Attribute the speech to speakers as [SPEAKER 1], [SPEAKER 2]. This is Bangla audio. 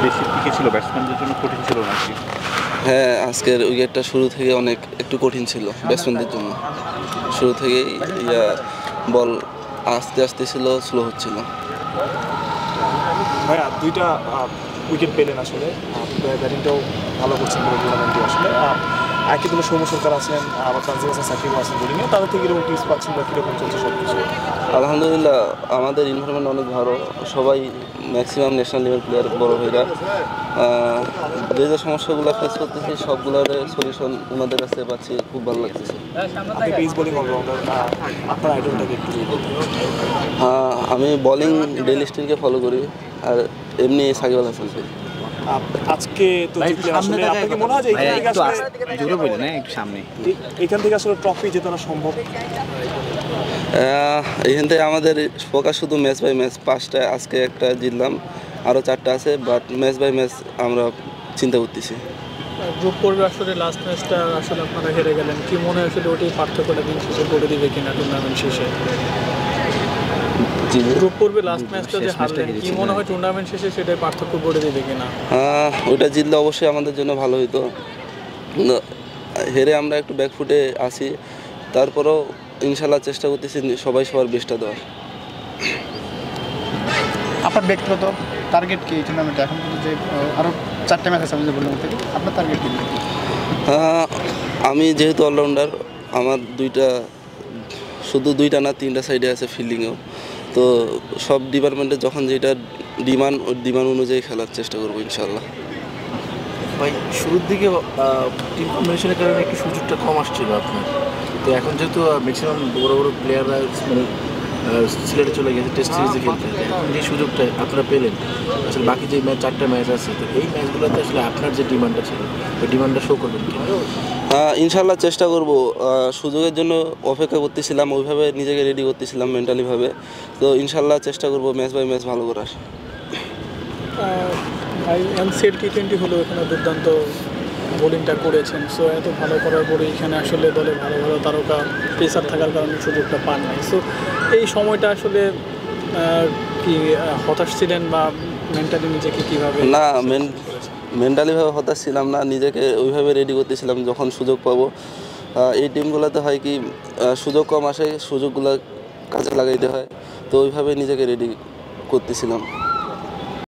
[SPEAKER 1] বেশি টিকে ছিল, ব্যাটসম্যানদের জন্য কঠিন ছিল নাকি?
[SPEAKER 2] হ্যাঁ, আজকের উইকেটটা শুরু থেকে অনেক একটু কঠিন ছিল ব্যাটসম্যানদের জন্য। শুরু থেকেই বল আস্তে আস্তে ছিল, স্লো হচ্ছিল।
[SPEAKER 3] ভাইয়া দুইটা উইকেট পেলেন, আসলে ব্যাটিংটাও ভালো করছেন পুরো টুর্নামেন্টে। আসলে একই দলে সৌম্য সরকার আছেন, আবার তানজিম হাসান সাকিবও আছেন বোলিংয়ে, তাদের থেকে কীরকম টিপস পাচ্ছেন বা কীরকম চলছে সব কিছু?
[SPEAKER 2] আলহামদুলিল্লাহ, আমাদের ইনভারনমেন্ট অনেক ভালো। সবাই ম্যাক্সিমাম ন্যাশনাল লেভেল প্লেয়ার, বড় ভাইরা। যে সমস্যাগুলো ফেস করতেছি সবগুলোর সলিউশন ওনাদের কাছে পাচ্ছি, খুব ভালো লাগতেছে।
[SPEAKER 3] আপনি পেস বোলিং অলরাউন্ডার, আপনার আইডলটাকে একটু বলতে?
[SPEAKER 2] আমি বোলিং ডেইলি স্টিলকে ফলো করি, আর এমনি সাকিব আল হাসানকে।
[SPEAKER 3] আজকে তো আসলে আপনাকে মনে হয় যে এখান থেকে আসলে ট্রফি জেতানো সম্ভব?
[SPEAKER 2] এখান থেকে আমাদের ফোকাস শুধু ম্যাচ বাই ম্যাচ। 5টা আজকে একটা জিতলাম, আরও 4টা আছে, বাট ম্যাচ বাই ম্যাচ আমরা চিন্তা করতেছি।
[SPEAKER 4] গ্রুপ পর্বে আসলে লাস্ট ম্যাচটা আসলে আপনারা হেরে গেলেন, কি মনে হয় আসলে ওটাই পার্থক্যটা দিন শেষে করে দিবে কিনা টুর্নামেন্ট শেষে? গ্রুপ পর্বে লাস্ট ম্যাচটা যে হারলেন, কি মনে হয় টুর্নামেন্ট শেষে সেটাই পার্থক্য করে দিবে কিনা?
[SPEAKER 2] ওইটা জিতলে অবশ্যই আমাদের জন্য ভালো হতো। হেরে আমরা একটু ব্যাকফুটে আসি, তারপরেও ইনশাল্লাহ চেষ্টা করতেছি সবাই সবার বেস্টটা দেওয়ার।
[SPEAKER 5] আপনার ব্যক্তিগত টার্গেট কি টুর্নামেন্টে? এখন কিন্তু যে আরও 4টা ম্যাচ আছে আমি যে বললাম, থেকে আপনার টার্গেট কি?
[SPEAKER 2] আমি যেহেতু অলরাউন্ডার, আমার শুধু দুইটা না 3টা সাইডে আছে ফিল্ডিংয়েও। তো সব ডিপার্টমেন্টে যখন যেটা ডিমান্ড, ওই ডিমান্ড অনুযায়ী খেলার চেষ্টা করবো ইনশাল্লাহ।
[SPEAKER 6] ভাই শুরুর দিকে টিম কম্বিনেশনের কারণে একটু সুযোগটা কম আসছিল আপনার, তো এখন যেহেতু ম্যাক্সিমাম বড় বড় প্লেয়াররা মানে সিলেটে চলে গেছে টেস্ট সিরিজে খেলতে, এখন যে সুযোগটা আপনারা পেলেন, আসলে বাকি যে 4টা ম্যাচ আছে, তো এই ম্যাচগুলোতে আসলে আপনার যে ডিমান্ডটা ছিল ওই ডিমান্ডটা শো করবেন কি?
[SPEAKER 2] ইনশাল্লাহ চেষ্টা করব। সুযোগের জন্য অপেক্ষা করতেছিলাম, ওইভাবে নিজেকে রেডি করতেছিলাম মেন্টালিভাবে। তো ইনশাল্লাহ চেষ্টা করব ম্যাচ বাই ম্যাচ ভালো করার।
[SPEAKER 4] ভাই এমসিএল টি20 হলো, এখানে দুর্দান্ত বোলিংটা করেছেন। সো এত ভালো করার পরে এখানে আসলে দলে ভালো ভালো তারকা পেসার থাকার কারণে সুযোগটা পান নাই। সো এই সময়টা আসলে কি হতাশ ছিলেন বা মেন্টালি নিজেকে কীভাবে?
[SPEAKER 2] না, মেন্টালিভাবে হতাশ ছিলাম না, নিজেকে ওইভাবে রেডি করতেছিলাম যখন সুযোগ পাবো। এই টিমগুলোতে হয় কি, সুযোগ কম আসে, সুযোগগুলো কাজে লাগাইতে হয়, তো ওইভাবে নিজেকে রেডি করতেছিলাম।